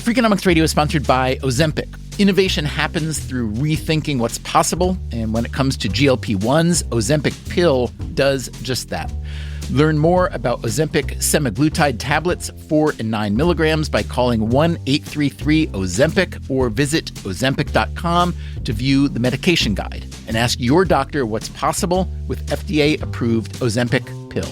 Freakonomics Radio is sponsored by Ozempic. Innovation happens through rethinking what's possible, and when it comes to GLP-1s, Ozempic pill does just that. Learn more about Ozempic semaglutide tablets, 4 and 9 milligrams, by calling 1-833-OZEMPIC or visit Ozempic.com to view the medication guide and ask your doctor what's possible with FDA-approved Ozempic pill.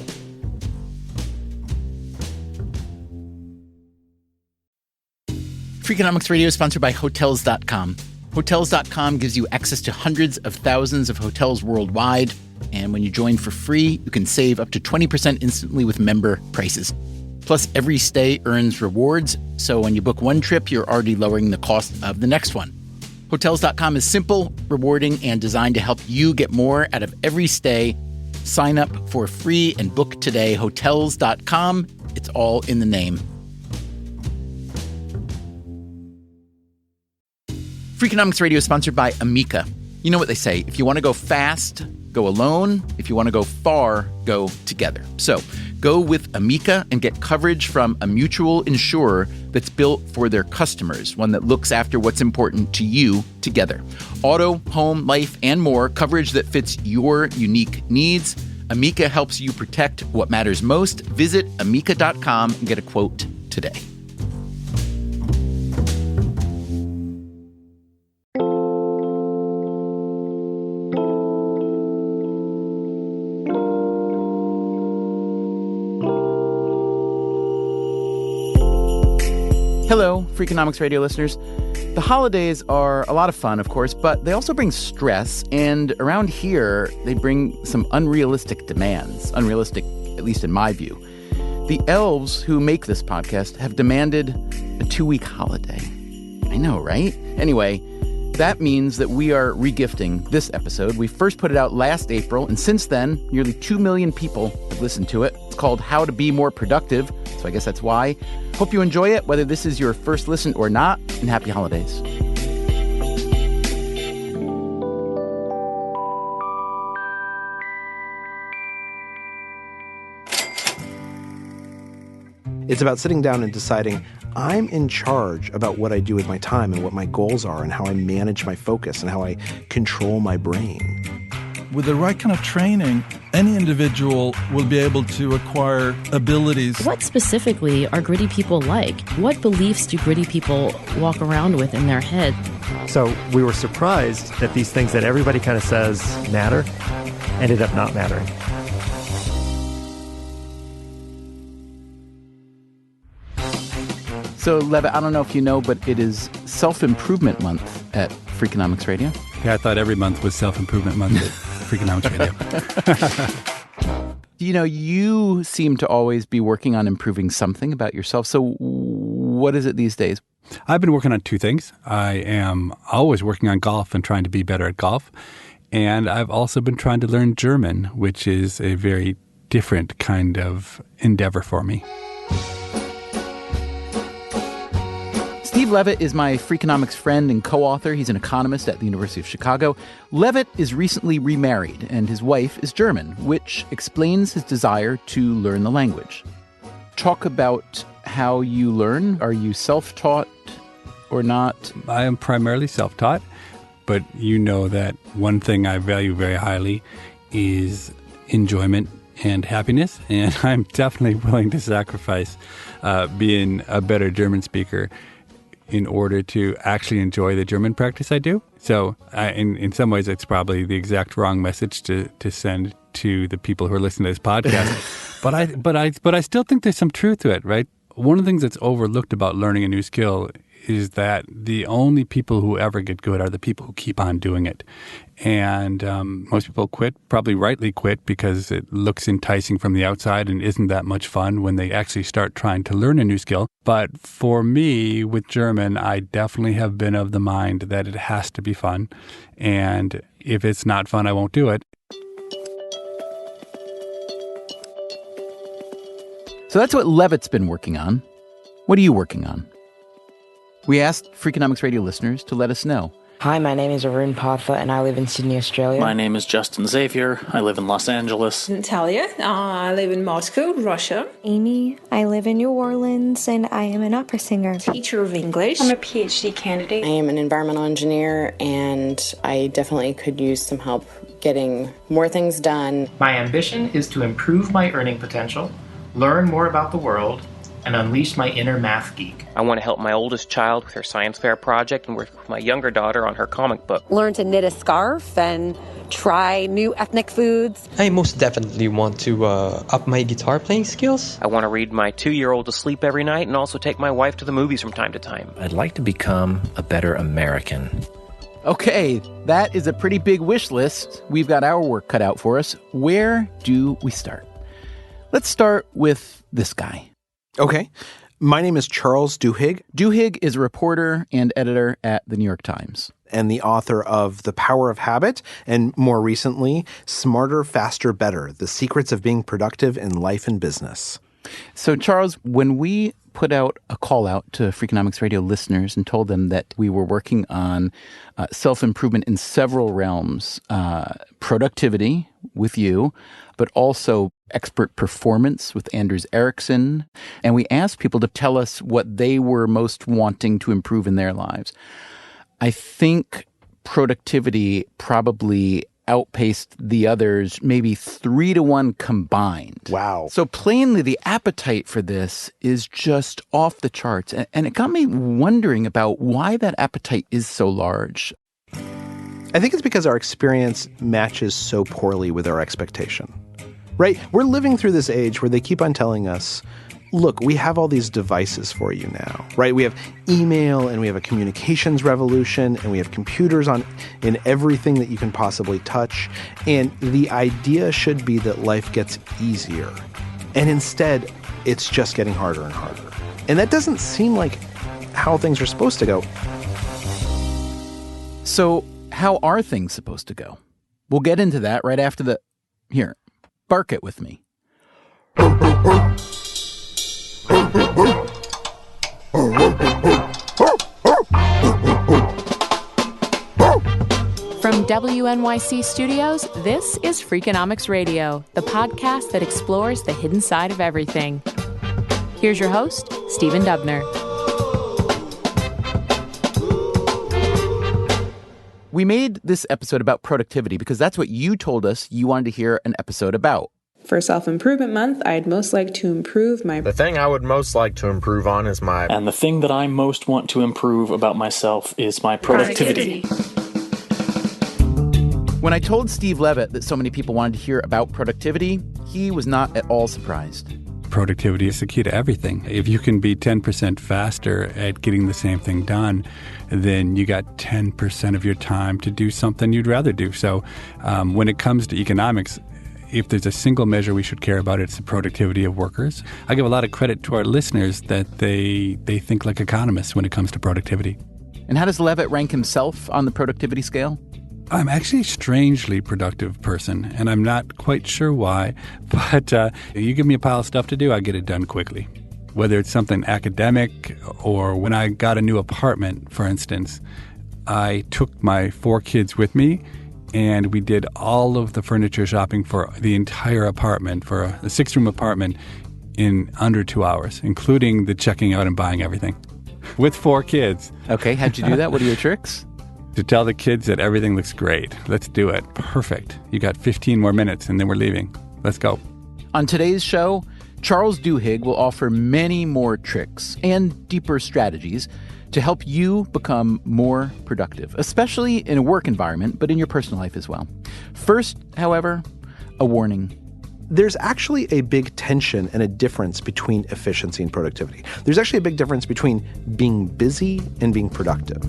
Freakonomics Radio is sponsored by Hotels.com. Hotels.com gives you access to hundreds of thousands of hotels worldwide, and when you join for free, you can save up to 20% instantly with member prices. Plus, every stay earns rewards, so when you book one trip, you're already lowering the cost of the next one. Hotels.com is simple, rewarding, and designed to help you get more out of every stay. Sign up for free and book today. Hotels.com. It's all in the name. Freakonomics Radio is sponsored by Amica. You know what they say, if you want to go fast, go alone. If you want to go far, go together. So go with Amica and get coverage from a mutual insurer that's built for their customers, one that looks after what's important to you together. Auto, home, life, and more, coverage that fits your unique needs. Amica helps you protect what matters most. Visit Amica.com and get a quote today. Hello, Freakonomics Radio listeners. The holidays are a lot of fun, of course, but they also bring stress, and around here, they bring some unrealistic demands. Unrealistic, at least in my view. The elves who make this podcast have demanded a 2-week holiday. I know, right? Anyway, that means that we are regifting this episode. We first put it out last April, and since then, nearly 2 million people have listened to it. It's called How to Be More Productive, so I guess that's why. Hope you enjoy it, whether this is your first listen or not, and happy holidays. It's about sitting down and deciding I'm in charge about what I do with my time and what my goals are and how I manage my focus and how I control my brain. With the right kind of training, any individual will be able to acquire abilities. What specifically are gritty people like? What beliefs do gritty people walk around with in their head? So we were surprised that these things that everybody kind of says matter ended up not mattering. So, Levitt, I don't know if you know, but it is Self-Improvement Month at Freakonomics Radio. Yeah, I thought every month was Self-Improvement Month at Freakonomics Radio. You know, you seem to always be working on improving something about yourself. So what is it these days? I've been working on 2 things. I am always working on golf and trying to be better at golf. And I've also been trying to learn German, which is a very different kind of endeavor for me. Steve Levitt is my Freakonomics friend and co-author. He's an economist at the University of Chicago. Levitt is recently remarried, and his wife is German, which explains his desire to learn the language. Talk about how you learn. Are you self-taught or not? I am primarily self-taught, but you know that one thing I value very highly is enjoyment and happiness, and I'm definitely willing to sacrifice being a better German speaker in order to actually enjoy the German practice I do. So in some ways, it's probably the exact wrong message to send to the people who are listening to this podcast. but I still think there's some truth to it, right? One of the things that's overlooked about learning a new skill is that the only people who ever get good are the people who keep on doing it. And most people quit, probably rightly quit, because it looks enticing from the outside and isn't that much fun when they actually start trying to learn a new skill. But for me, with German, I definitely have been of the mind that it has to be fun. And if it's not fun, I won't do it. So that's what Levitt's been working on. What are you working on? We asked Freakonomics Radio listeners to let us know. Hi, my name is Arun Partha, and I live in Sydney, Australia. My name is Justin Xavier. I live in Los Angeles. Natalia. I live in Moscow, Russia. Amy. I live in New Orleans, and I am an opera singer. Teacher of English. I'm a PhD candidate. I am an environmental engineer, and I definitely could use some help getting more things done. My ambition is to improve my earning potential, learn more about the world, and unleash my inner math geek. I want to help my oldest child with her science fair project and work with my younger daughter on her comic book. Learn to knit a scarf and try new ethnic foods. I most definitely want to up my guitar playing skills. I want to read my 2-year-old to sleep every night and also take my wife to the movies from time to time. I'd like to become a better American. Okay, that is a pretty big wish list. We've got our work cut out for us. Where do we start? Let's start with this guy. Okay. My name is Charles Duhigg. Duhigg is a reporter and editor at the New York Times. And the author of The Power of Habit, and more recently, Smarter, Faster, Better, The Secrets of Being Productive in Life and Business. So, Charles, when we put out a call out to Freakonomics Radio listeners and told them that we were working on self-improvement in several realms, productivity with you, but also expert performance with Anders Ericsson. And we asked people to tell us what they were most wanting to improve in their lives. I think productivity probably outpaced the others, maybe 3-1 combined. Wow. So plainly, the appetite for this is just off the charts. And it got me wondering about why that appetite is so large. I think it's because our experience matches so poorly with our expectation. Right? We're living through this age where they keep on telling us, look, we have all these devices for you now, right? We have email and we have a communications revolution and we have computers in everything that you can possibly touch. And the idea should be that life gets easier. And instead, it's just getting harder and harder. And that doesn't seem like how things are supposed to go. So how are things supposed to go? We'll get into that right after the... Here, bark it with me. From WNYC Studios, this is Freakonomics Radio, the podcast that explores the hidden side of everything. Here's your host, Stephen Dubner. We made this episode about productivity because that's what you told us you wanted to hear an episode about. For Self-Improvement Month, I'd most like to improve my... The thing I would most like to improve on is my... And the thing that I most want to improve about myself is my productivity. When I told Steve Levitt that so many people wanted to hear about productivity, he was not at all surprised. Productivity is the key to everything. If you can be 10% faster at getting the same thing done, then you got 10% of your time to do something you'd rather do. So when it comes to economics, if there's a single measure we should care about, it's the productivity of workers. I give a lot of credit to our listeners that they think like economists when it comes to productivity. And how does Levitt rank himself on the productivity scale? I'm actually a strangely productive person, and I'm not quite sure why. But you give me a pile of stuff to do, I get it done quickly. Whether it's something academic or when I got a new apartment, for instance, I took my 4 kids with me, and we did all of the furniture shopping for the entire apartment, for a 6-room apartment, in under 2 hours, including the checking out and buying everything, with 4 kids. Okay, how'd you do that? What are your tricks? To tell the kids that everything looks great. Let's do it. Perfect. You got 15 more minutes, and then we're leaving. Let's go. On today's show, Charles Duhigg will offer many more tricks and deeper strategies to help you become more productive, especially in a work environment, but in your personal life as well. First, however, a warning. There's actually a big tension and a difference between efficiency and productivity. There's actually a big difference between being busy and being productive.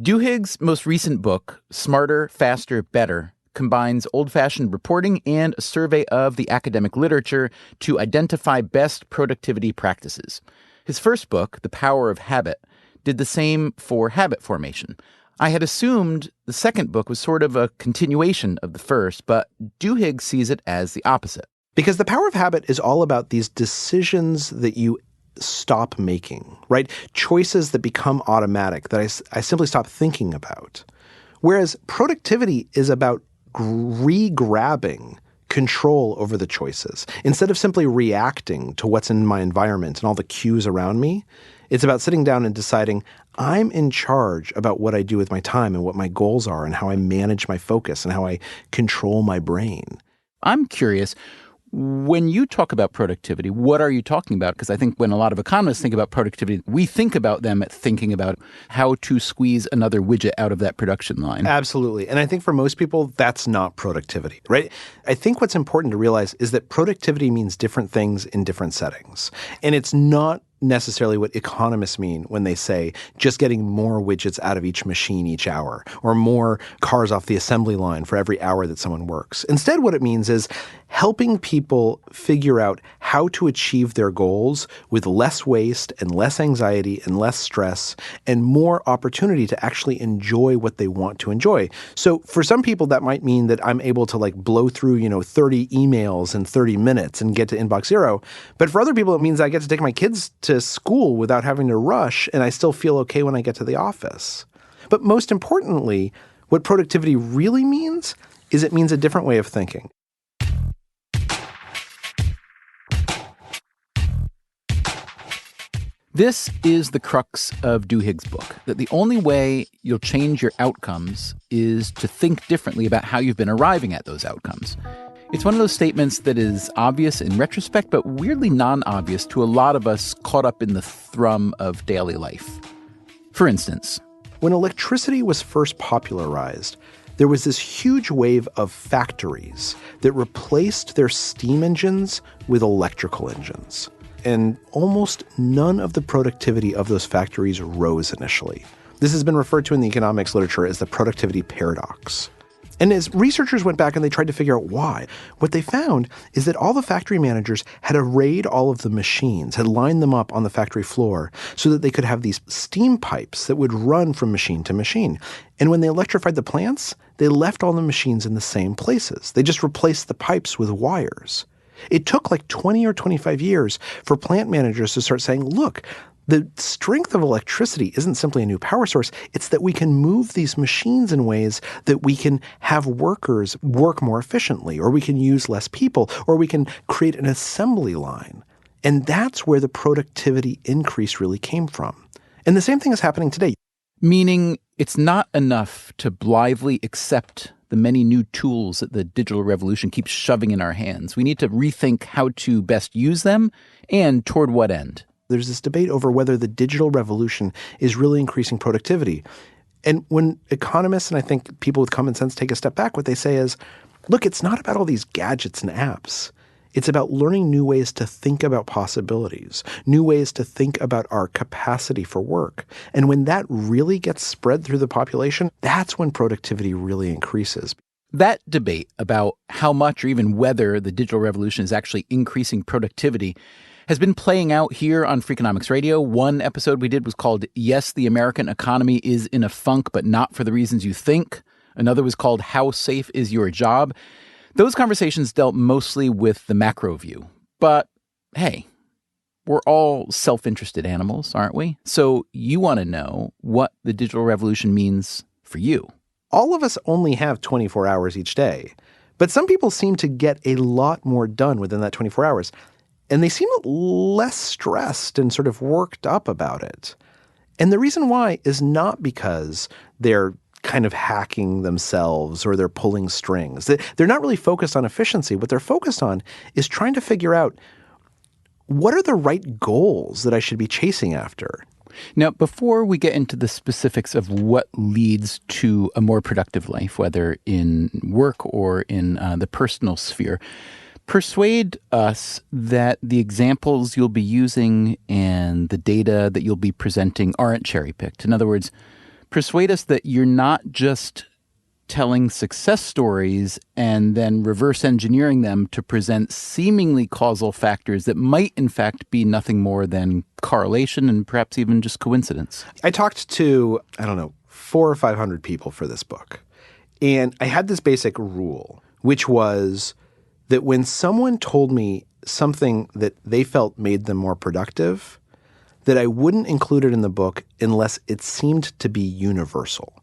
Duhigg's most recent book, Smarter, Faster, Better, combines old-fashioned reporting and a survey of the academic literature to identify best productivity practices. His first book, The Power of Habit, did the same for habit formation. I had assumed the second book was sort of a continuation of the first, but Duhigg sees it as the opposite. Because The Power of Habit is all about these decisions that you stop making, right? Choices that become automatic that I simply stop thinking about. Whereas productivity is about re-grabbing control over the choices. Instead of simply reacting to what's in my environment and all the cues around me, it's about sitting down and deciding I'm in charge about what I do with my time and what my goals are and how I manage my focus and how I control my brain. I'm curious, when you talk about productivity, what are you talking about? Because I think when a lot of economists think about productivity, we think about them thinking about how to squeeze another widget out of that production line. Absolutely. And I think for most people, that's not productivity, right? I think what's important to realize is that productivity means different things in different settings. And it's not necessarily what economists mean when they say just getting more widgets out of each machine each hour or more cars off the assembly line for every hour that someone works. Instead, what it means is helping people figure out how to achieve their goals with less waste and less anxiety and less stress and more opportunity to actually enjoy what they want to enjoy. So for some people, that might mean that I'm able to like blow through, 30 emails in 30 minutes and get to inbox zero. But for other people, it means I get to take my kids to school without having to rush, and I still feel okay when I get to the office. But most importantly, what productivity really means is it means a different way of thinking. This is the crux of Duhigg's book, that the only way you'll change your outcomes is to think differently about how you've been arriving at those outcomes. It's one of those statements that is obvious in retrospect, but weirdly non-obvious to a lot of us caught up in the thrum of daily life. For instance, when electricity was first popularized, there was this huge wave of factories that replaced their steam engines with electrical engines. And almost none of the productivity of those factories rose initially. This has been referred to in the economics literature as the productivity paradox. And as researchers went back and they tried to figure out why, what they found is that all the factory managers had arrayed all of the machines, had lined them up on the factory floor so that they could have these steam pipes that would run from machine to machine. And when they electrified the plants, they left all the machines in the same places. They just replaced the pipes with wires. It took like 20 or 25 years for plant managers to start saying, look, the strength of electricity isn't simply a new power source. It's that we can move these machines in ways that we can have workers work more efficiently, or we can use less people, or we can create an assembly line. And that's where the productivity increase really came from. And the same thing is happening today. Meaning it's not enough to blithely accept the many new tools that the digital revolution keeps shoving in our hands. We need to rethink how to best use them and toward what end. There's this debate over whether the digital revolution is really increasing productivity. And when economists and I think people with common sense take a step back, what they say is, look, it's not about all these gadgets and apps. It's about learning new ways to think about possibilities, new ways to think about our capacity for work. And when that really gets spread through the population, that's when productivity really increases. That debate about how much or even whether the digital revolution is actually increasing productivity has been playing out here on Freakonomics Radio. One episode we did was called Yes, the American Economy is in a Funk, but Not for the Reasons You Think. Another was called How Safe is Your Job? Those conversations dealt mostly with the macro view. But hey, we're all self-interested animals, aren't we? So you want to know what the digital revolution means for you. All of us only have 24 hours each day, but some people seem to get a lot more done within that 24 hours. And they seem less stressed and sort of worked up about it. And the reason why is not because they're kind of hacking themselves or they're pulling strings. They're not really focused on efficiency. What they're focused on is trying to figure out what are the right goals that I should be chasing after. Now, before we get into the specifics of what leads to a more productive life, whether in work or in the personal sphere, persuade us that the examples you'll be using and the data that you'll be presenting aren't cherry-picked. In other words, persuade us that you're not just telling success stories and then reverse engineering them to present seemingly causal factors that might, in fact, be nothing more than correlation and perhaps even just coincidence. I talked to, 400 or 500 people for this book. And I had this basic rule, which was that when someone told me something that they felt made them more productive, that I wouldn't include it in the book unless it seemed to be universal.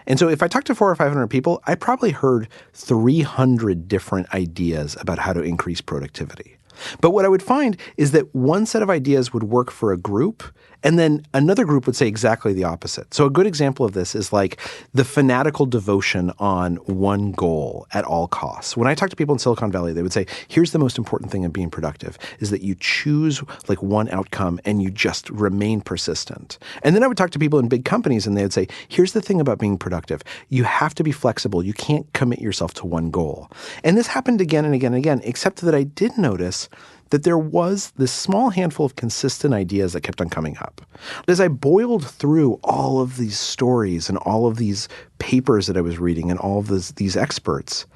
And so if I talked to 400 or 500 people, I probably heard 300 different ideas about how to increase productivity. But what I would find is that one set of ideas would work for a group, and then another group would say exactly the opposite. So a good example of this is like the fanatical devotion on one goal at all costs. When I talk to people in Silicon Valley, they would say, here's the most important thing in being productive is that you choose like one outcome and you just remain persistent. And then I would talk to people in big companies and they would say, here's the thing about being productive. You have to be flexible. You can't commit yourself to one goal. And this happened again and again and again, except that I did notice that there was this small handful of consistent ideas that kept on coming up. As I boiled through all of these stories and all of these papers that I was reading and all of these experts,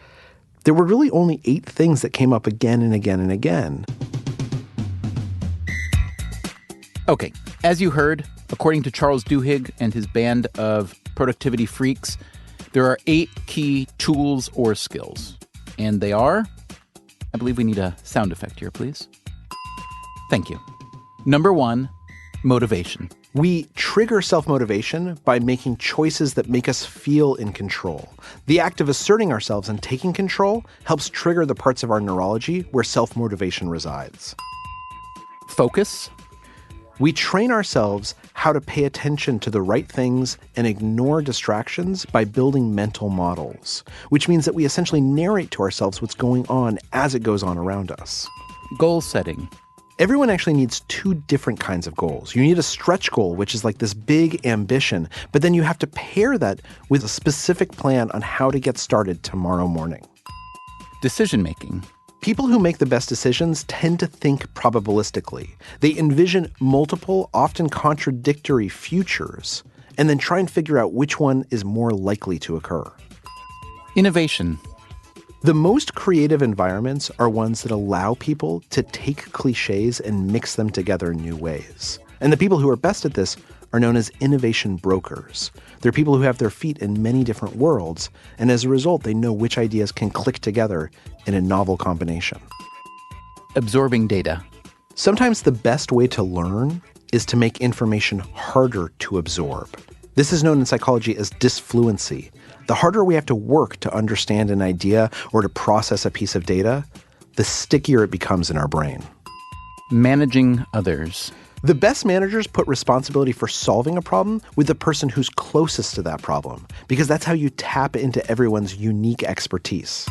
there were really only 8 things that came up again and again and again. Okay, as you heard, according to Charles Duhigg and his band of productivity freaks, there are 8 key tools or skills. And they are... I believe we need a sound effect here, please. Thank you. Number 1, motivation. We trigger self-motivation by making choices that make us feel in control. The act of asserting ourselves and taking control helps trigger the parts of our neurology where self-motivation resides. Focus. We train ourselves how to pay attention to the right things and ignore distractions by building mental models, which means that we essentially narrate to ourselves what's going on as it goes on around us. Goal setting. Everyone actually needs 2 different kinds of goals. You need a stretch goal, which is like this big ambition, but then you have to pair that with a specific plan on how to get started tomorrow morning. Decision making. People who make the best decisions tend to think probabilistically. They envision multiple, often contradictory futures, and then try and figure out which one is more likely to occur. Innovation. The most creative environments are ones that allow people to take cliches and mix them together in new ways. And the people who are best at this are known as innovation brokers. They're people who have their feet in many different worlds, and as a result, they know which ideas can click together in a novel combination. Absorbing data. Sometimes the best way to learn is to make information harder to absorb. This is known in psychology as disfluency. The harder we have to work to understand an idea or to process a piece of data, the stickier it becomes in our brain. Managing others. The best managers put responsibility for solving a problem with the person who's closest to that problem, because that's how you tap into everyone's unique expertise.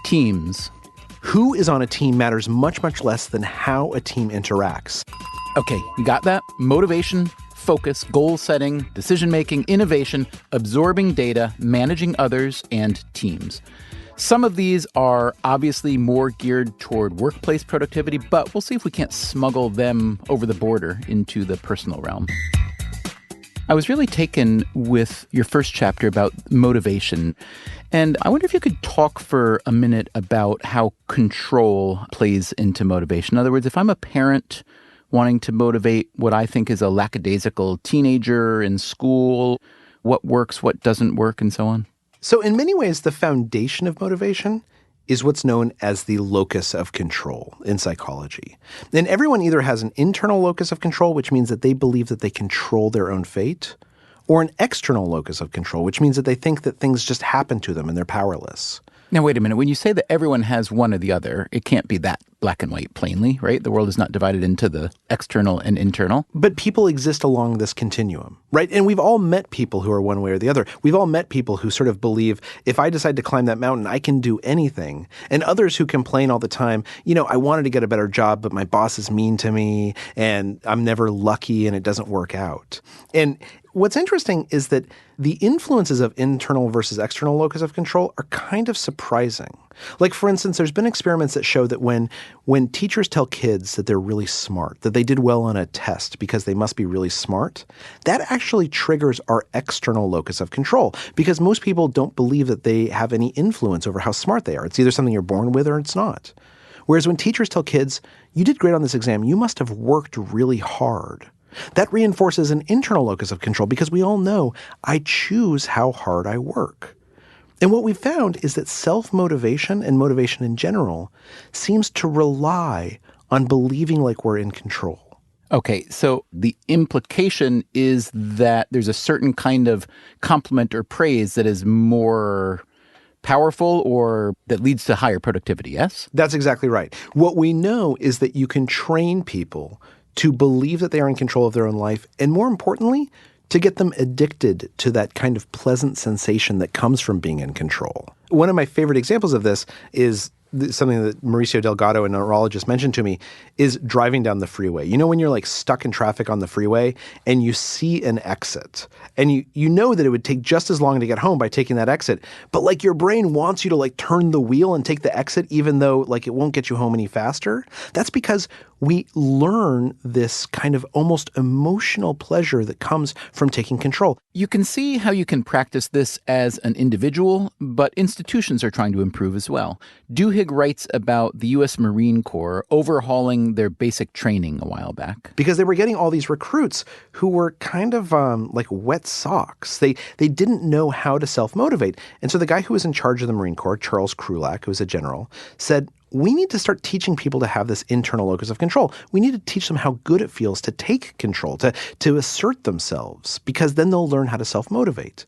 Teams. Who is on a team matters much, much less than how a team interacts. Okay, you got that? Motivation, focus, goal setting, decision-making, innovation, absorbing data, managing others, and teams. Some of these are obviously more geared toward workplace productivity, but we'll see if we can't smuggle them over the border into the personal realm. I was really taken with your first chapter about motivation, and I wonder if you could talk for a minute about how control plays into motivation. In other words, if I'm a parent wanting to motivate what I think is a lackadaisical teenager in school, what works, what doesn't work, and so on. So in many ways, the foundation of motivation is what's known as the locus of control in psychology. And everyone either has an internal locus of control, which means that they believe that they control their own fate, or an external locus of control, which means that they think that things just happen to them and they're powerless. Now, wait a minute. When you say that everyone has one or the other, it can't be that black and white plainly, right? The world is not divided into the external and internal. But people exist along this continuum, right? And we've all met people who are one way or the other. We've all met people who sort of believe, if I decide to climb that mountain, I can do anything. And others who complain all the time, you know, I wanted to get a better job, but my boss is mean to me and I'm never lucky and it doesn't work out. And what's interesting is that the influences of internal versus external locus of control are kind of surprising. Like, for instance, there's been experiments that show that when teachers tell kids that they're really smart, that they did well on a test because they must be really smart, that actually triggers our external locus of control because most people don't believe that they have any influence over how smart they are. It's either something you're born with or it's not. Whereas when teachers tell kids, you did great on this exam, you must have worked really hard, that reinforces an internal locus of control because we all know I choose how hard I work. And what we found is that self-motivation and motivation in general seems to rely on believing like we're in control. Okay, so the implication is that there's a certain kind of compliment or praise that is more powerful or that leads to higher productivity, yes? That's exactly right. What we know is that you can train people to believe that they are in control of their own life, and more importantly, to get them addicted to that kind of pleasant sensation that comes from being in control. One of my favorite examples of this is something that Mauricio Delgado, a neurologist, mentioned to me, is driving down the freeway. You know, when you're like stuck in traffic on the freeway and you see an exit and you know that it would take just as long to get home by taking that exit, but like your brain wants you to like turn the wheel and take the exit even though like it won't get you home any faster. That's because we learn this kind of almost emotional pleasure that comes from taking control. You can see how you can practice this as an individual, but institutions are trying to improve as well. Duhigg writes about the U.S. Marine Corps overhauling their basic training a while back. Because they were getting all these recruits who were kind of like wet socks. They didn't know how to self-motivate. And so the guy who was in charge of the Marine Corps, Charles Krulak, who was a general, said, we need to start teaching people to have this internal locus of control. We need to teach them how good it feels to take control, to assert themselves, because then they'll learn how to self-motivate.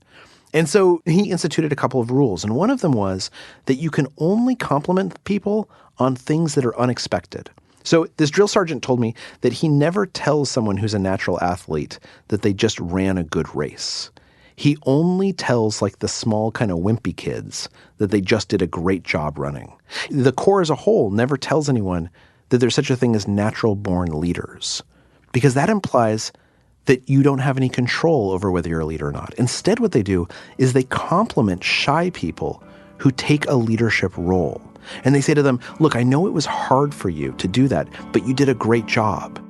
And so he instituted a couple of rules. And one of them was that you can only compliment people on things that are unexpected. So this drill sergeant told me that he never tells someone who's a natural athlete that they just ran a good race. He only tells like the small kind of wimpy kids that they just did a great job running. The Corps as a whole never tells anyone that there's such a thing as natural-born leaders, because that implies that you don't have any control over whether you're a leader or not. Instead, what they do is they compliment shy people who take a leadership role. And they say to them, look, I know it was hard for you to do that, but you did a great job.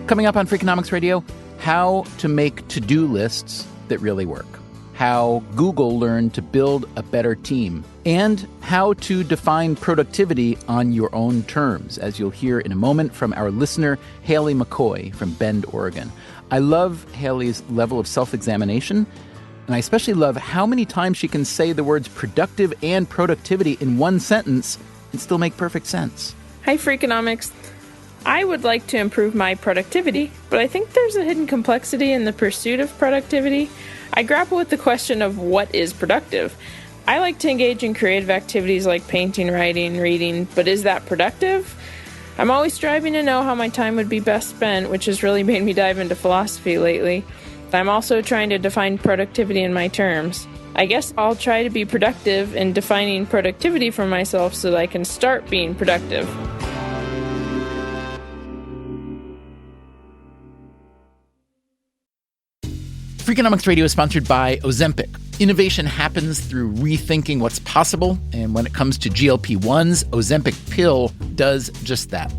Coming up on Freakonomics Radio, how to make to-do lists that really work, how Google learned to build a better team, and how to define productivity on your own terms, as you'll hear in a moment from our listener, Haley McCoy from Bend, Oregon. I love Haley's level of self-examination, and I especially love how many times she can say the words productive and productivity in one sentence and still make perfect sense. Hi, Freakonomics. I would like to improve my productivity, but I think there's a hidden complexity in the pursuit of productivity. I grapple with the question of what is productive. I like to engage in creative activities like painting, writing, reading, but is that productive? I'm always striving to know how my time would be best spent, which has really made me dive into philosophy lately. I'm also trying to define productivity in my terms. I guess I'll try to be productive in defining productivity for myself so that I can start being productive. Freakonomics Radio is sponsored by Ozempic. Innovation happens through rethinking what's possible, and when it comes to GLP-1s, Ozempic pill does just that.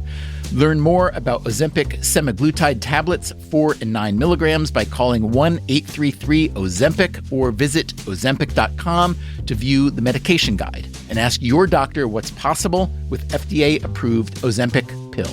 Learn more about Ozempic semaglutide tablets, 4 and 9 milligrams, by calling 1-833-OZEMPIC or visit Ozempic.com to view the medication guide and ask your doctor what's possible with FDA-approved Ozempic pill.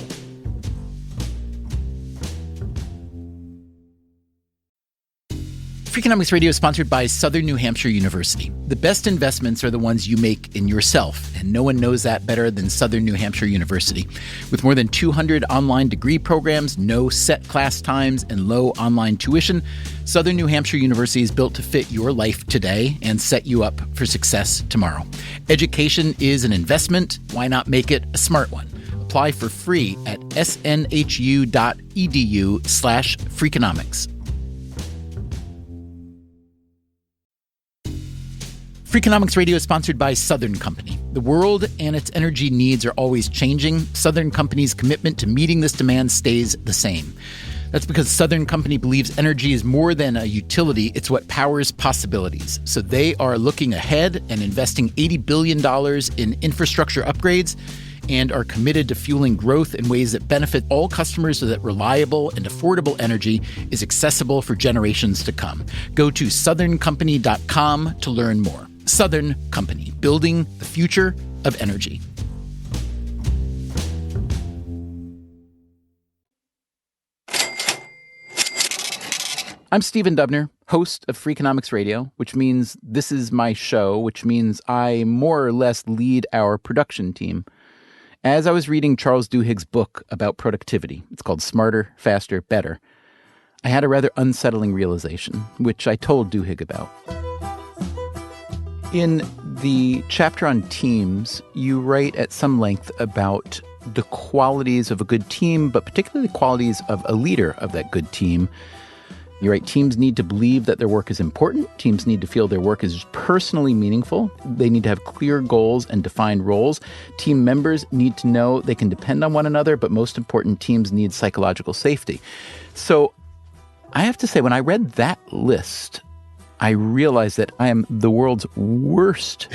Freakonomics Radio is sponsored by Southern New Hampshire University. The best investments are the ones you make in yourself, and no one knows that better than Southern New Hampshire University. With more than 200 online degree programs, no set class times, and low online tuition, Southern New Hampshire University is built to fit your life today and set you up for success tomorrow. Education is an investment. Why not make it a smart one? Apply for free at snhu.edu/Freakonomics. Freakonomics Radio is sponsored by Southern Company. The world and its energy needs are always changing. Southern Company's commitment to meeting this demand stays the same. That's because Southern Company believes energy is more than a utility, it's what powers possibilities. So they are looking ahead and investing $80 billion in infrastructure upgrades and are committed to fueling growth in ways that benefit all customers so that reliable and affordable energy is accessible for generations to come. Go to southerncompany.com to learn more. Southern Company, building the future of energy. I'm Stephen Dubner, host of Freakonomics Radio, which means this is my show, which means I more or less lead our production team. As I was reading Charles Duhigg's book about productivity, it's called Smarter, Faster, Better, I had a rather unsettling realization, which I told Duhigg about. In the chapter on teams, you write at some length about the qualities of a good team, but particularly the qualities of a leader of that good team. You write, teams need to believe that their work is important. Teams need to feel their work is personally meaningful. They need to have clear goals and defined roles. Team members need to know they can depend on one another, but most important, teams need psychological safety. So I have to say, when I read that list, I realized that I am the world's worst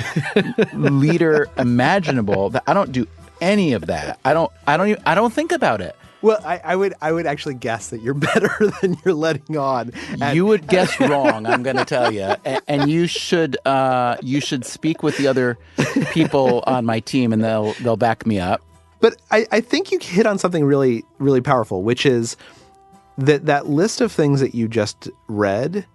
leader imaginable. That I don't do any of that. I don't think about it. Well, I would actually guess that you're better than you're letting on. You would guess wrong, I'm going to tell you. And you should speak with the other people on my team, and they'll back me up. But I think you hit on something really, really powerful, which is that list of things that you just read,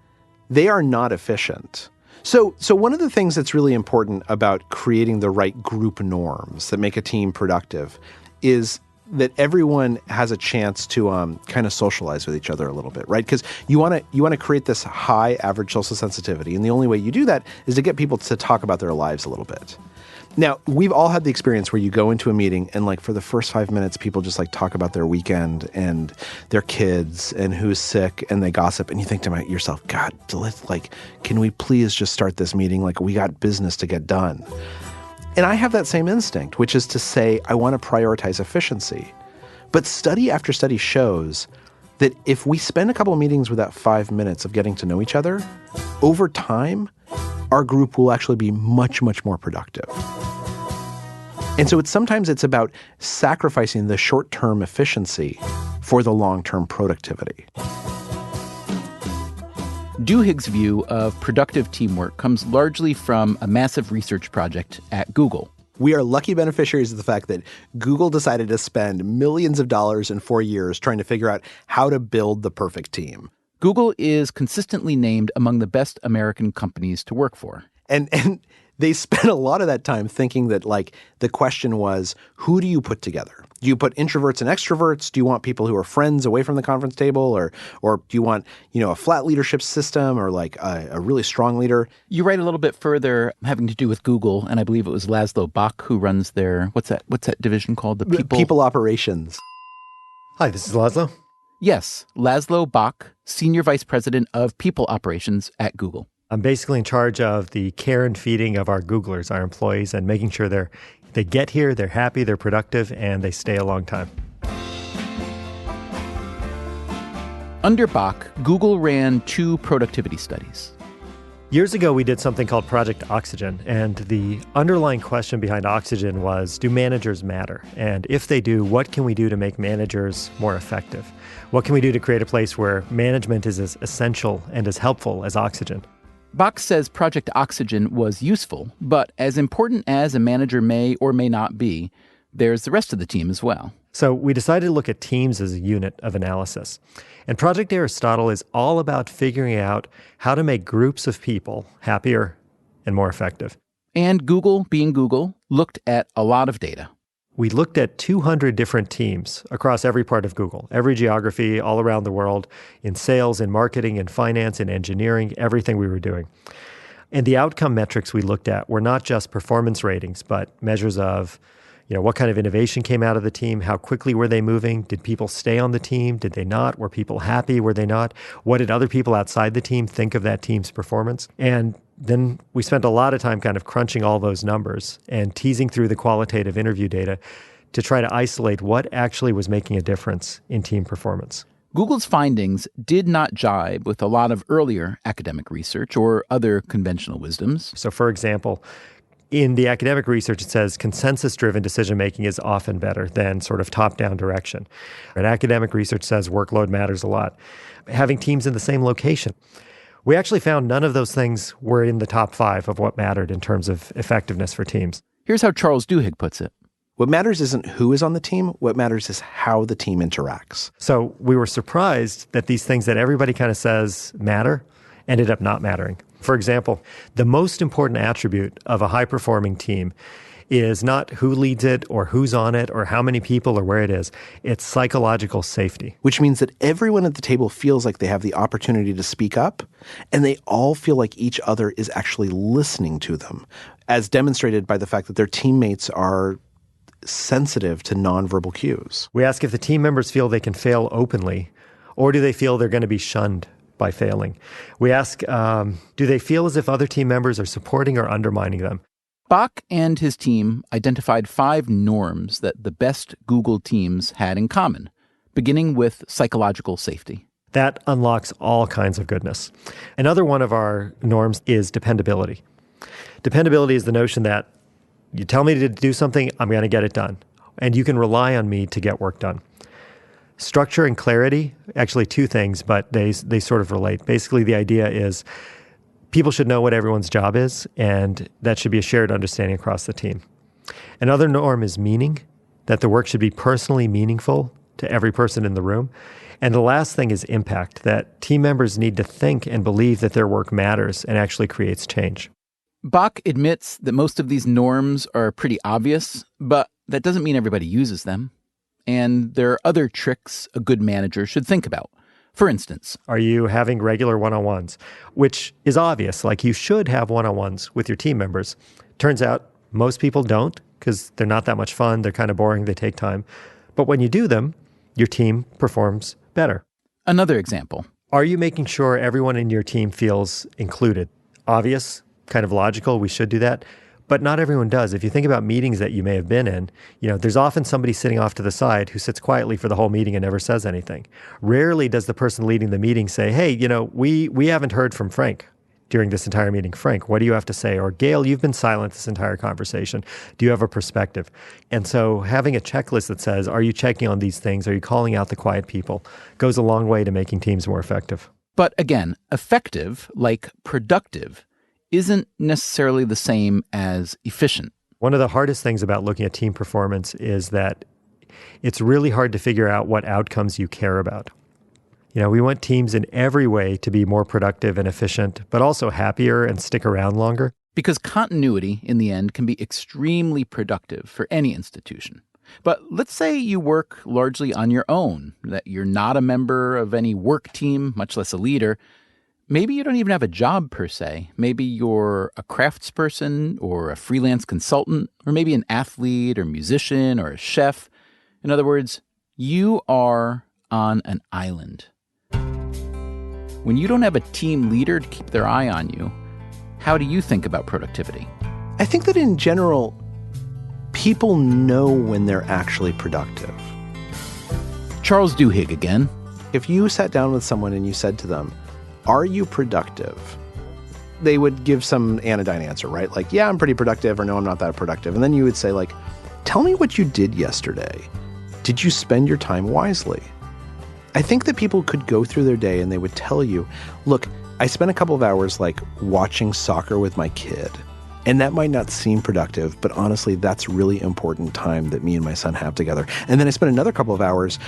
they are not efficient. So one of the things that's really important about creating the right group norms that make a team productive is that everyone has a chance to kind of socialize with each other a little bit, right? Because you want to create this high average social sensitivity, and the only way you do that is to get people to talk about their lives a little bit. Now, we've all had the experience where you go into a meeting and like for the first 5 minutes, people just like talk about their weekend and their kids and who's sick, and they gossip, and you think to yourself, God, can we please just start this meeting? Like, we got business to get done. And I have that same instinct, which is to say, I want to prioritize efficiency. But study after study shows that if we spend a couple of meetings with that 5 minutes of getting to know each other, over time, our group will actually be much, much more productive. And so sometimes it's about sacrificing the short-term efficiency for the long-term productivity. Duhigg's view of productive teamwork comes largely from a massive research project at Google. We are lucky beneficiaries of the fact that Google decided to spend millions of dollars in 4 years trying to figure out how to build the perfect team. Google is consistently named among the best American companies to work for. And they spent a lot of that time thinking that, like, the question was, who do you put together? Do you put introverts and extroverts? Do you want people who are friends away from the conference table? Or do you want, a flat leadership system, or like a really strong leader? You write a little bit further having to do with Google, and I believe it was Laszlo Bock who runs their, what's that division called? The People Operations. Hi, this is Laszlo. Yes, Laszlo Bock, Senior Vice President of People Operations at Google. I'm basically in charge of the care and feeding of our Googlers, our employees, and making sure they get here, they're happy, they're productive, and they stay a long time. Under Bock, Google ran 2 productivity studies. Years ago, we did something called Project Oxygen, and the underlying question behind Oxygen was, do managers matter? And if they do, what can we do to make managers more effective? What can we do to create a place where management is as essential and as helpful as oxygen? Bock says Project Oxygen was useful, but as important as a manager may or may not be, there's the rest of the team as well. So we decided to look at teams as a unit of analysis. And Project Aristotle is all about figuring out how to make groups of people happier and more effective. And Google, being Google, looked at a lot of data. We looked at 200 different teams across every part of Google, every geography, all around the world, in sales, in marketing, in finance, in engineering, everything we were doing. And the outcome metrics we looked at were not just performance ratings, but measures of, what kind of innovation came out of the team? How quickly were they moving? Did people stay on the team? Did they not? Were people happy? Were they not? What did other people outside the team think of that team's performance? And then we spent a lot of time kind of crunching all those numbers and teasing through the qualitative interview data to try to isolate what actually was making a difference in team performance. Google's findings did not jibe with a lot of earlier academic research or other conventional wisdoms. So, for example, in the academic research, it says consensus-driven decision-making is often better than sort of top-down direction. And academic research says workload matters a lot. Having teams in the same location. We actually found none of those things were in the top 5 of what mattered in terms of effectiveness for teams. Here's how Charles Duhigg puts it. What matters isn't who is on the team. What matters is how the team interacts. So we were surprised that these things that everybody kind of says matter ended up not mattering. For example, the most important attribute of a high-performing team is not who leads it or who's on it or how many people or where it is. It's psychological safety. Which means that everyone at the table feels like they have the opportunity to speak up, and they all feel like each other is actually listening to them, as demonstrated by the fact that their teammates are sensitive to nonverbal cues. We ask if the team members feel they can fail openly, or do they feel they're going to be shunned by failing? We ask, do they feel as if other team members are supporting or undermining them? Bach and his team identified 5 norms that the best Google teams had in common, beginning with psychological safety. That unlocks all kinds of goodness. Another one of our norms is dependability. Dependability is the notion that you tell me to do something, I'm going to get it done. And you can rely on me to get work done. Structure and clarity, actually 2 things, but they sort of relate. Basically, the idea is people should know what everyone's job is, and that should be a shared understanding across the team. Another norm is meaning, that the work should be personally meaningful to every person in the room. And the last thing is impact, that team members need to think and believe that their work matters and actually creates change. Bach admits that most of these norms are pretty obvious, but that doesn't mean everybody uses them. And there are other tricks a good manager should think about. For instance, are you having regular one-on-ones? Which is obvious, like you should have one-on-ones with your team members. Turns out most people don't because they're not that much fun. They're kind of boring. They take time. But when you do them, your team performs better. Another example. Are you making sure everyone in your team feels included? Obvious, kind of logical. We should do that. But not everyone does. If you think about meetings that you may have been in, there's often somebody sitting off to the side who sits quietly for the whole meeting and never says anything. Rarely does the person leading the meeting say, hey, we haven't heard from Frank during this entire meeting. Frank, what do you have to say? Or Gail, you've been silent this entire conversation. Do you have a perspective? And so having a checklist that says, are you checking on these things? Are you calling out the quiet people? Goes a long way to making teams more effective. But again, effective, like productive, isn't necessarily the same as efficient. One of the hardest things about looking at team performance is that it's really hard to figure out what outcomes you care about. We want teams in every way to be more productive and efficient, but also happier and stick around longer. Because continuity, in the end, can be extremely productive for any institution. But let's say you work largely on your own, that you're not a member of any work team, much less a leader. Maybe you don't even have a job per se. Maybe you're a craftsperson or a freelance consultant, or maybe an athlete or musician or a chef. In other words, you are on an island. When you don't have a team leader to keep their eye on you, how do you think about productivity? I think that in general, people know when they're actually productive. Charles Duhigg again. If you sat down with someone and you said to them, are you productive? They would give some anodyne answer, right? Like, yeah, I'm pretty productive, or no, I'm not that productive. And then you would say, like, tell me what you did yesterday. Did you spend your time wisely? I think that people could go through their day and they would tell you, look, I spent a couple of hours like watching soccer with my kid. And that might not seem productive, but honestly, that's really important time that me and my son have together. And then I spent another couple of hours,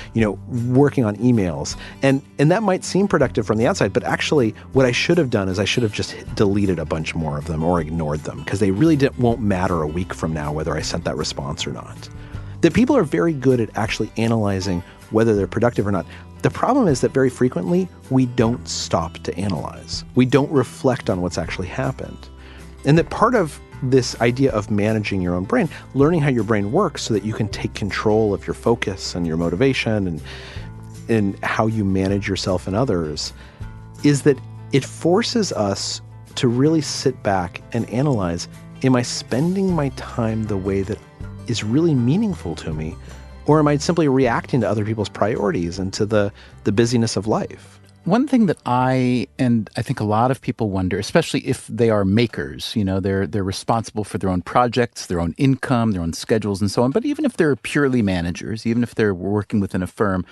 working on emails. And that might seem productive from the outside, but actually what I should have done is I should have just deleted a bunch more of them or ignored them because they really won't matter a week from now whether I sent that response or not. That people are very good at actually analyzing whether they're productive or not. The problem is that very frequently we don't stop to analyze. We don't reflect on what's actually happened. And that part of this idea of managing your own brain, learning how your brain works so that you can take control of your focus and your motivation and how you manage yourself and others, is that it forces us to really sit back and analyze, am I spending my time the way that is really meaningful to me? Or am I simply reacting to other people's priorities and to the busyness of life? One thing that I think a lot of people wonder, especially if they are makers, they're responsible for their own projects, their own income, their own schedules and so on. But even if they're purely managers, even if they're working within a firm,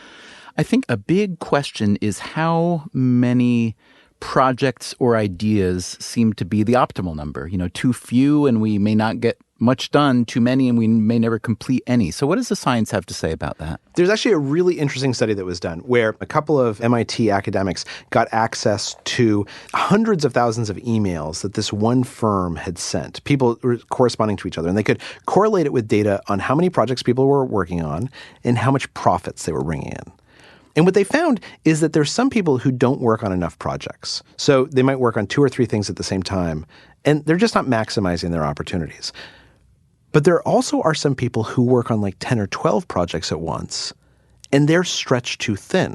I think a big question is how many projects or ideas seem to be the optimal number. Too few and we may not get much done, too many, and we may never complete any. So what does the science have to say about that? There's actually a really interesting study that was done where a couple of MIT academics got access to hundreds of thousands of emails that this one firm had sent, people were corresponding to each other, and they could correlate it with data on how many projects people were working on and how much profits they were bringing in. And what they found is that there's some people who don't work on enough projects. So they might work on 2 or 3 things at the same time, and they're just not maximizing their opportunities. But there also are some people who work on like 10 or 12 projects at once, and they're stretched too thin.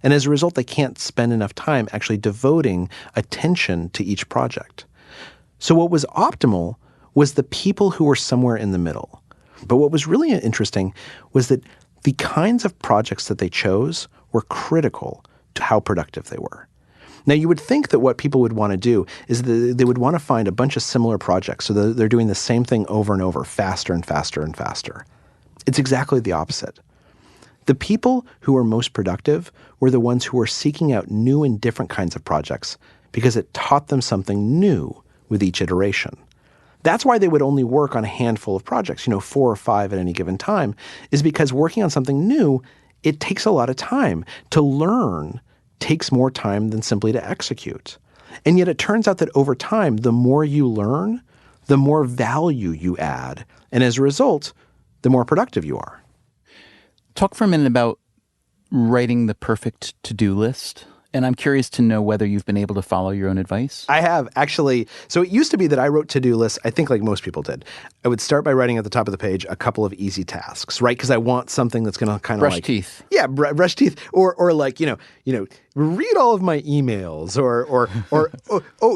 And as a result, they can't spend enough time actually devoting attention to each project. So what was optimal was the people who were somewhere in the middle. But what was really interesting was that the kinds of projects that they chose were critical to how productive they were. Now, you would think that what people would want to do is that they would want to find a bunch of similar projects so that they're doing the same thing over and over, faster and faster and faster. It's exactly the opposite. The people who were most productive were the ones who were seeking out new and different kinds of projects because it taught them something new with each iteration. That's why they would only work on a handful of projects, 4 or 5 at any given time, is because working on something new, it takes a lot of time. To learn takes more time than simply to execute. And yet it turns out that over time, the more you learn, the more value you add. And as a result, the more productive you are. Talk for a minute about writing the perfect to-do list. And I'm curious to know whether you've been able to follow your own advice. I have, actually. So it used to be that I wrote to-do lists, I think like most people did. I would start by writing at the top of the page a couple of easy tasks, right? Because I want something that's going to kind of brush teeth. Yeah, brush teeth. Or like, read all of my emails or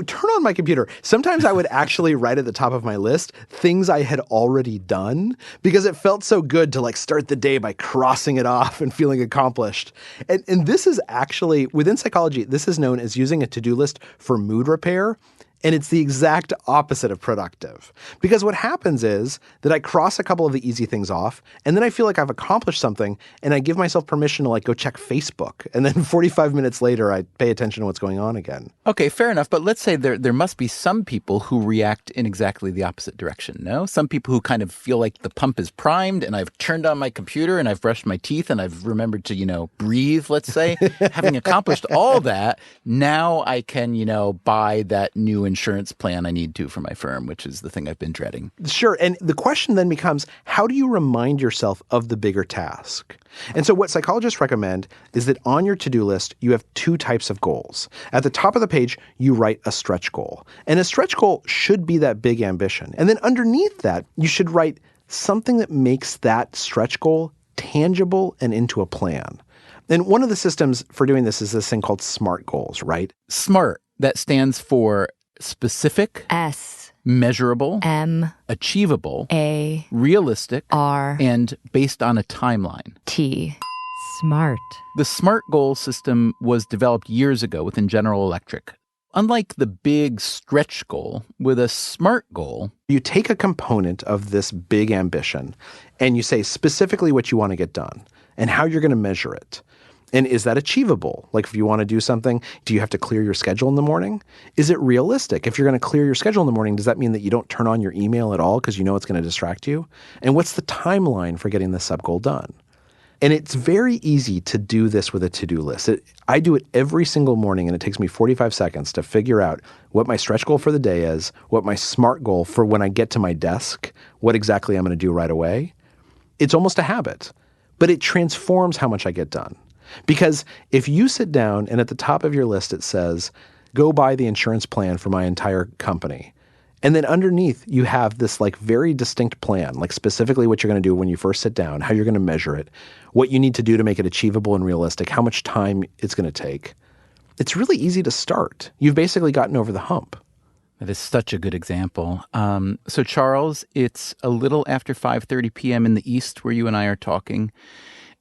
turn on my computer. Sometimes I would actually write at the top of my list things I had already done because it felt so good to like start the day by crossing it off and feeling accomplished. And this is actually, within psychology, this is known as using a to-do list for mood repair. And it's the exact opposite of productive. Because what happens is that I cross a couple of the easy things off, and then I feel like I've accomplished something, and I give myself permission to like go check Facebook. And then 45 minutes later, I pay attention to what's going on again. Okay, fair enough. But let's say there must be some people who react in exactly the opposite direction, no? Some people who kind of feel like the pump is primed, and I've turned on my computer, and I've brushed my teeth, and I've remembered to, breathe, let's say. Having accomplished all that, now I can, buy that new insurance plan I need to for my firm, which is the thing I've been dreading. Sure. And the question then becomes, how do you remind yourself of the bigger task? And so what psychologists recommend is that on your to-do list, you have 2 types of goals. At the top of the page, you write a stretch goal. And a stretch goal should be that big ambition. And then underneath that, you should write something that makes that stretch goal tangible and into a plan. And one of the systems for doing this is this thing called SMART goals, right? SMART, that stands for specific, S, measurable, M, achievable, A, realistic, R, and based on a timeline. T. Smart. The SMART goal system was developed years ago within General Electric. Unlike the big stretch goal, with a SMART goal, you take a component of this big ambition and you say specifically what you want to get done and how you're going to measure it. And is that achievable? Like if you want to do something, do you have to clear your schedule in the morning? Is it realistic? If you're going to clear your schedule in the morning, does that mean that you don't turn on your email at all because you know it's going to distract you? And what's the timeline for getting this sub-goal done? And it's very easy to do this with a to-do list. I do it every single morning, and it takes me 45 seconds to figure out what my stretch goal for the day is, what my SMART goal for when I get to my desk, what exactly I'm going to do right away. It's almost a habit, but it transforms how much I get done. Because if you sit down and at the top of your list it says, go buy the insurance plan for my entire company, and then underneath you have this like very distinct plan, like specifically what you're going to do when you first sit down, how you're going to measure it, what you need to do to make it achievable and realistic, how much time it's going to take. It's really easy to start. You've basically gotten over the hump. That is such a good example. So Charles, it's a little after 5:30 p.m. in the East where you and I are talking.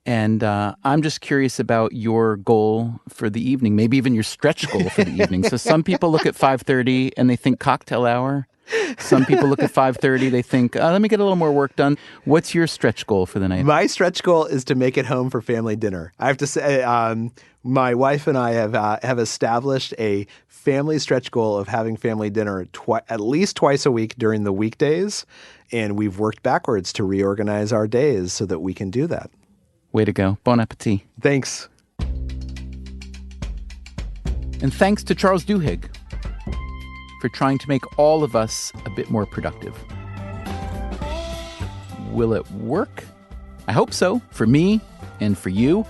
And I'm just curious about your goal for the evening, maybe even your stretch goal for the evening. So some people look at 5:30 and they think cocktail hour. Some people look at 5:30. They think, let me get a little more work done. What's your stretch goal for the night? My stretch goal is to make it home for family dinner. I have to say, my wife and I have established a family stretch goal of having family dinner at least twice a week during the weekdays. And we've worked backwards to reorganize our days so that we can do that. Way to go. Bon appetit. Thanks. And thanks to Charles Duhigg for trying to make all of us a bit more productive. Will it work? I hope so, for me and for you.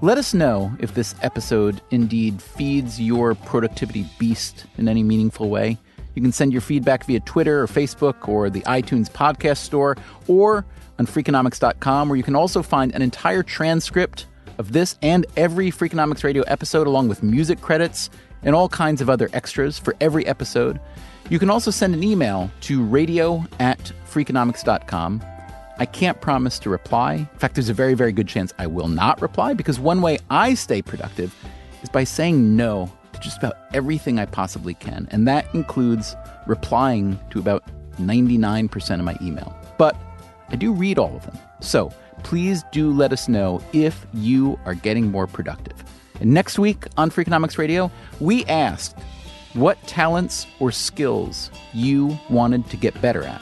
Let us know if this episode indeed feeds your productivity beast in any meaningful way. You can send your feedback via Twitter or Facebook or the iTunes podcast store or on Freakonomics.com, where you can also find an entire transcript of this and every Freakonomics Radio episode, along with music credits and all kinds of other extras for every episode. You can also send an email to radio@freakonomics.com. I can't promise to reply. In fact, there's a very, very good chance I will not reply, because one way I stay productive is by saying no to just about everything I possibly can. And that includes replying to about 99% of my email. But I do read all of them. So please do let us know if you are getting more productive. And next week on Freakonomics Radio, we asked what talents or skills you wanted to get better at.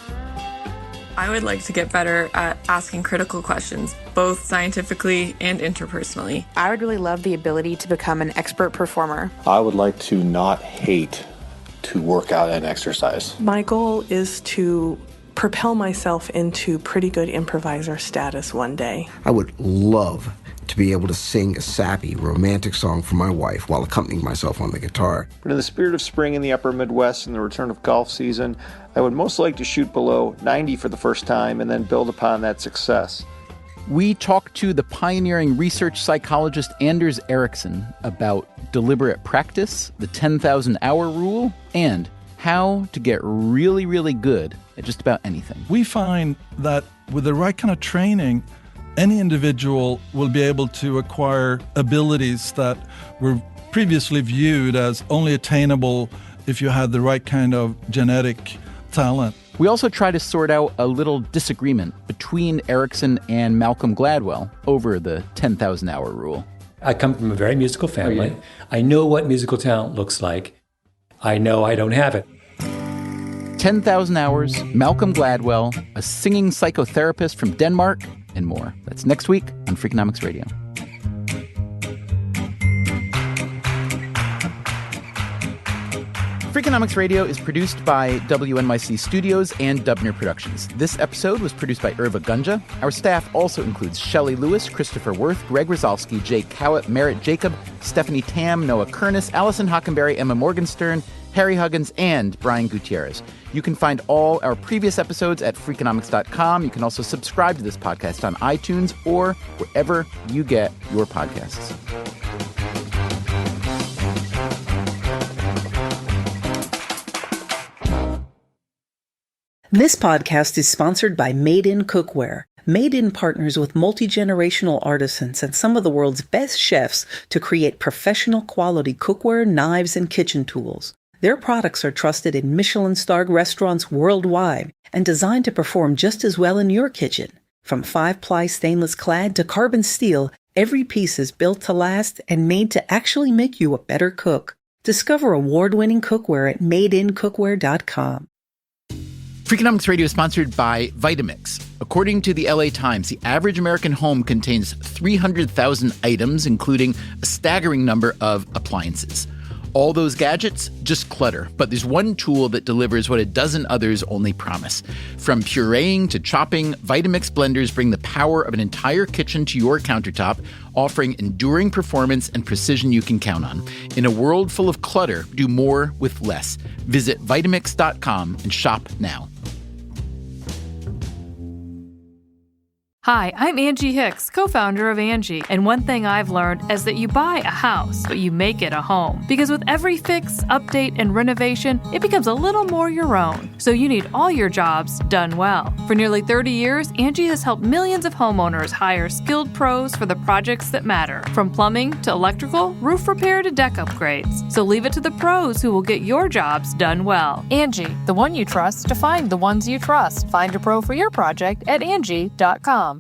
I would like to get better at asking critical questions, both scientifically and interpersonally. I would really love the ability to become an expert performer. I would like to not hate to work out and exercise. My goal is to propel myself into pretty good improviser status one day. I would love to be able to sing a sappy, romantic song for my wife while accompanying myself on the guitar. But in the spirit of spring in the upper Midwest and the return of golf season, I would most like to shoot below 90 for the first time and then build upon that success. We talked to the pioneering research psychologist Anders Ericsson about deliberate practice, the 10,000-hour rule, and how to get really, really good at just about anything. We find that with the right kind of training, any individual will be able to acquire abilities that were previously viewed as only attainable if you had the right kind of genetic talent. We also try to sort out a little disagreement between Ericsson and Malcolm Gladwell over the 10,000-hour rule. I come from a very musical family. I know what musical talent looks like. I know I don't have it. 10,000 Hours, Malcolm Gladwell, a singing psychotherapist from Denmark, and more. That's next week on Freakonomics Radio. Freakonomics Radio is produced by WNYC Studios and Dubner Productions. This episode was produced by Irva Gunja. Our staff also includes Shelley Lewis, Christopher Worth, Greg Rosalsky, Jay Cowett, Merritt Jacob, Stephanie Tam, Noah Kernis, Allison Hockenberry, Emma Morgenstern, Harry Huggins, and Brian Gutierrez. You can find all our previous episodes at Freakonomics.com. You can also subscribe to this podcast on iTunes or wherever you get your podcasts. This podcast is sponsored by Made In Cookware. Made In partners with multi-generational artisans and some of the world's best chefs to create professional quality cookware, knives, and kitchen tools. Their products are trusted in Michelin-starred restaurants worldwide and designed to perform just as well in your kitchen. From 5-ply stainless clad to carbon steel, every piece is built to last and made to actually make you a better cook. Discover award-winning cookware at madeincookware.com. Freakonomics Radio is sponsored by Vitamix. According to the LA Times, the average American home contains 300,000 items, including a staggering number of appliances. All those gadgets, just clutter. But there's one tool that delivers what a dozen others only promise. From pureeing to chopping, Vitamix blenders bring the power of an entire kitchen to your countertop, offering enduring performance and precision you can count on. In a world full of clutter, do more with less. Visit Vitamix.com and shop now. Hi, I'm Angie Hicks, co-founder of Angie, and one thing I've learned is that you buy a house, but you make it a home. Because with every fix, update, and renovation, it becomes a little more your own. So you need all your jobs done well. For nearly 30 years, Angie has helped millions of homeowners hire skilled pros for the projects that matter, from plumbing to electrical, roof repair to deck upgrades. So leave it to the pros who will get your jobs done well. Angie, the one you trust to find the ones you trust. Find a pro for your project at Angie.com.